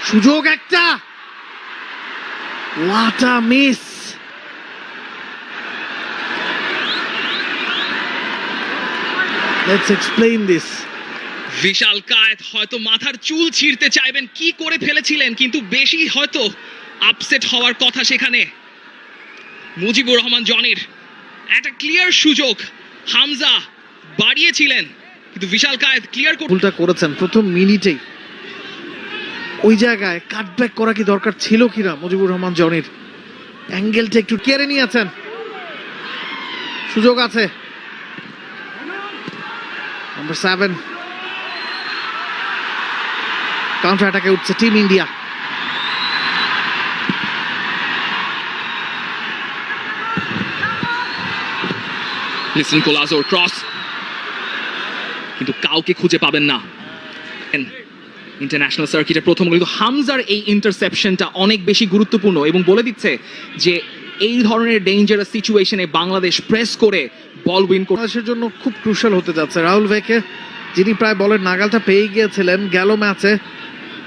সুযোগ একটা, what a miss. Let's explain this. বিশাল কায়েত হয়তো মাথার চুল ছিঁড়তে চাইবেন, কি করে ফেলেছিলেন, কিন্তু বেশি হয়তো আপসেট হওয়ার কথা সেখানে। মুজিবুর রহমান জনির একটা ক্লিয়ার সুযোগ, হামজা বাড়িয়েছিলেন কিন্তু বিশাল কায়েত ক্লিয়ার ভুলটা করেছেন প্রথম মিনিটেই। ওই জায়গায় কাটব্যাক করা কি দরকার ছিল কিনা মুজিবুর রহমান জনির? অ্যাঙ্গেলটা একটু কেড়ে নিয়েছেন। সুযোগ আছে। নাম্বার 7 কাউন্টার অ্যাটাকে উঠছে টিম ইন্ডিয়া। লিসন কোলাজোর ক্রস, কিন্তু কাউকে খুঁজে পাবেন না। ইন্টারন্যাশনাল সার্কিটের প্রথম, কিন্তু হামজার এই ইন্টারসেপশনটা অনেক বেশি গুরুত্বপূর্ণ এবং বলে দিচ্ছে যে এই ধরনের ডেঞ্জারাস সিচুয়েশনে বাংলাদেশ প্রেস করে বল উইন করে বাংলাদেশের জন্য খুব ক্রুশাল হতে যাচ্ছে। রাহুল ভেকে, যিনি প্রায় বলের নাগালটা পেয়ে গিয়েছিলেন গেল ম্যাচে,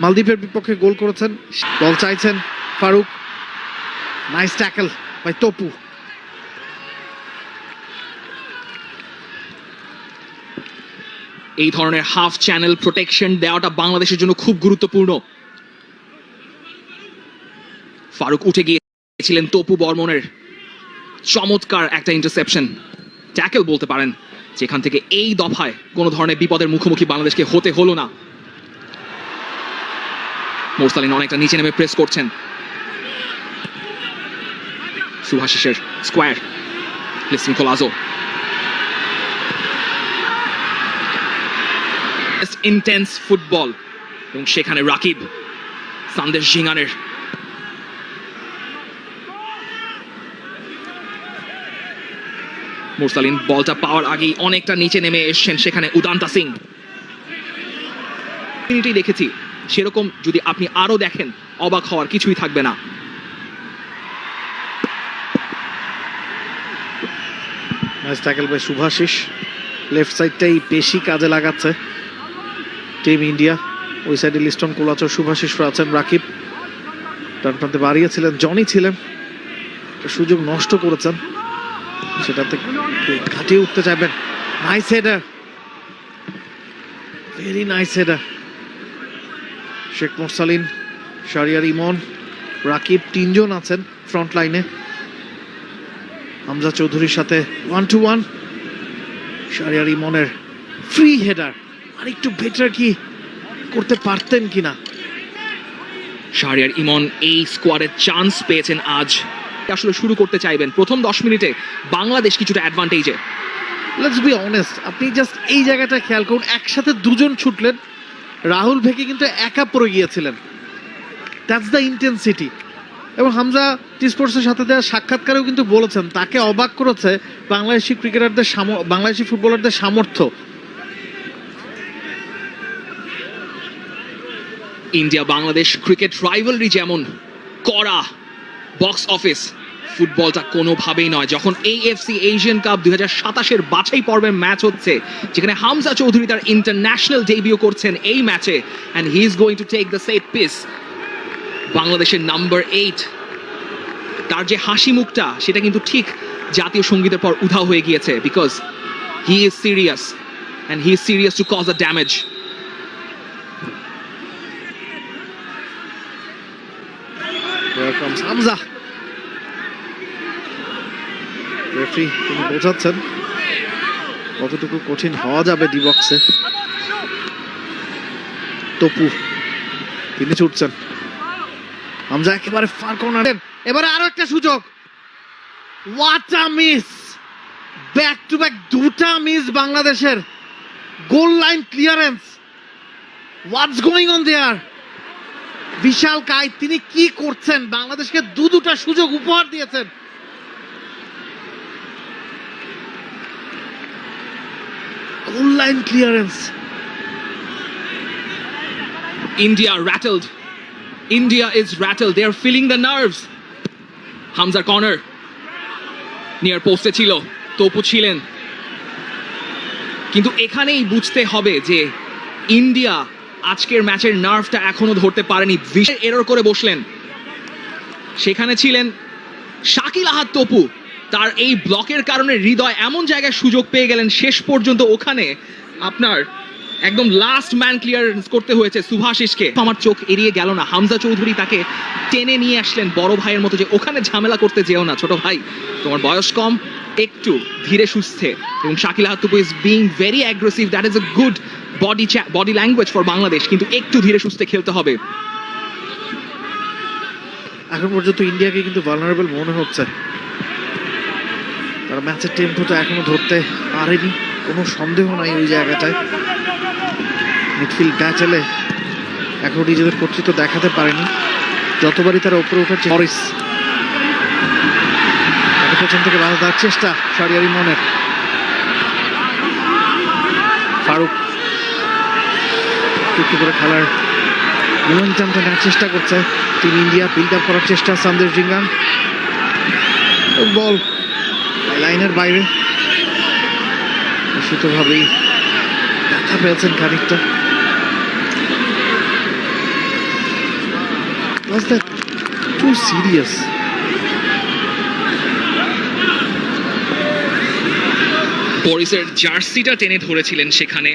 মালদ্বীপের বিপক্ষে গোল করেছেন। বল চাইছেন Faruk, nice tackle by Topu. এই ধরনের হাফ চ্যানেল প্রোটেকশন দেওয়াটা বাংলাদেশের জন্য খুব গুরুত্বপূর্ণ। ফারুক উঠে গিয়েছিলেন তপু বর্মনের চমৎকার একটা ইন্টারসেপশন, ট্যাকল বলতে পারেন, যেখান থেকে এই দফায় কোনো ধরনের বিপদের মুখোমুখি বাংলাদেশকে হতে হলো না। মোরসালিন অনেকটা নিচে নেমে প্রেস করছেন। সুভাশিসের স্কোয়ার, লিসন কোলাজো, ইন্টেন্স ফুটবল, এবং সেখানে রাকিব, সন্দেশ ঝিঙ্গানের মুরসালিন বলটা পাওয়ার আগেই অনেকটা নিচে নেমে এসছেন, সেখানে উদান্তা সিং। মিনিটেই দেখেছি, সেরকম যদি আপনি আরো দেখেন অবাক হওয়ার কিছুই থাকবে না। Nice tackle by Subhashis. Left সাইডটাই বেশি কাজে লাগাচ্ছে টিম ইন্ডিয়া। ওই সাইডে লিস্টন কোলাচর, শুভাশিসরা আছেন, রাকিব ডান প্রান্তে বাড়িয়েছিলেন, জনি ছিলেন, সুযোগ নষ্ট করেছেন, সেটাতে ঘাটিয়ে উঠতে চাইবেন। Nice header, very nice header. Sheikh Morsalin, Shahriar Emon, Rakib, তিনজন আছেন ফ্রন্ট লাইনে। হামজা চৌধুরীর সাথে 1-to-1। শাহরিয়ার ইমনের ফ্রি হেডার, আর একটু বেটার কি করতে পারতেন কিনা। শাহরিয়ার ইমন এই স্কোয়াডের চান্স পেয়েছেন আজ, আসলে শুরু করতে চাইবেন প্রথম 10 মিনিটে বাংলাদেশ কিছুটা অ্যাডভান্টেজে। লেটস বি অনেস্ট, আপনি জাস্ট এই জায়গাটা খেয়াল করুন, একসাথে দুজন ছুটলেন, রাহুল ভেকে কিন্তু একা পড়ে গিয়েছিলেন। That's the intensity. এবং হামজা টি স্পোর্টসের সাথে দেওয়া সাক্ষাৎকারেও কিন্তু বলেছেন তাকে অবাক করেছে বাংলাদেশি ক্রিকেটারদের, বাংলাদেশি ফুটবলারদের সামর্থ্য। ইন্ডিয়া বাংলাদেশ ক্রিকেট রাইভালরি যেমন কড়া, বক্স অফিস, ফুটবলটা কোনোভাবেই নয়। যখন AFC এশিয়ান কাপ 2027-এর বাছাই পর্বের ম্যাচ হচ্ছে, যেখানে হামজা চৌধুরী তার ইন্টারন্যাশনাল ডেবিউ করছেন এই ম্যাচে, and he is going to take the set piece. বাংলাদেশের নাম্বার 8, তার যে হাসি মুখটা সেটা কিন্তু ঠিক জাতীয় সঙ্গীতের পর উধাও হয়ে গিয়েছে, because he is serious and he is serious to cause the damage. Here comes Hamza. Referee তিনি বোঝাচ্ছেন কতটুকু কঠিন হওয়া যাবে ডি বক্সে। তপু তিনি ছুটছেন, হামজা একেবারে ফার কর্নার। এবারে আরো একটা সুযোগ, what a miss, back to back দুটা মিস বাংলাদেশের। Goal line clearance, what's going on there. Vishal Kaith তিনি কি করছেন, বাংলাদেশকে দুটা সুযোগ উপহার দিয়েছেন। Goal line clearance. India rattled. India is rattled. They are feeling the nerves. Hamza corner. Near poste ছিল, তপু ছিলেন, কিন্তু এখানেই বুঝতে হবে যে ইন্ডিয়া আজকের ম্যাচের নার্ভটা এখনো ধরতে পারেনি, বিশেষ এরর করে বসলেন। সেখানে ছিলেন শাকিল আহাদ তপু, তার এই ব্লকের কারণে হৃদয় এমন জায়গায় সুযোগ পেয়ে গেলেন, শেষ পর্যন্ত ওখানে আপনার একদম লাস্ট ম্যান ক্লিয়ারেন্স করতে হয়েছে সুভাশিসকে। আমার চোখ এড়িয়ে গেল না, হামজা চৌধুরী তাকে টেনে নিয়ে আসলেন বড় ভাইয়ের মতো, যে ওখানে ঝামেলা করতে যেও না ছোট ভাই, তোমার বয়স কম, একটু ধীরে সুস্থে। এবং Shakil Ahad Topu is being very aggressive, that is a good body language for Bangladesh, কিন্তু একটু ধীরে সুস্থে খেলতে হবে। এখন পর্যন্ত ইন্ডিয়াকে কিন্তু ভালনারেবল মনে হচ্ছে, তারা ম্যাচের টেম্পোটা এখনো ধরতে পারেনি, কোনো সন্দেহ নাই ওই জায়গাটায়। মিডফিল্ড ব্যাচেলে এখনো নিজেদের কর্তৃত্ব দেখাতে পারেনি, যতবারই তারা উপরে ওঠার মরিস পেছন থেকে বাধা দেওয়ার চেষ্টা শাহরিয়ার ইমনের। ফারুক একটু করে খেলার মোমেন্টামটা নেওয়ার চেষ্টা করছে টিম ইন্ডিয়া, বিল্ড আপ করার চেষ্টা সন্দেশ জিঙ্গান, বল লাইনের বাইরে, নিশ্চিতভাবেই দেখা পেয়েছেন খানিকটা। Was that too serious? বরিসের জার্সিটা টেনে ধরেছিলেন সেখানে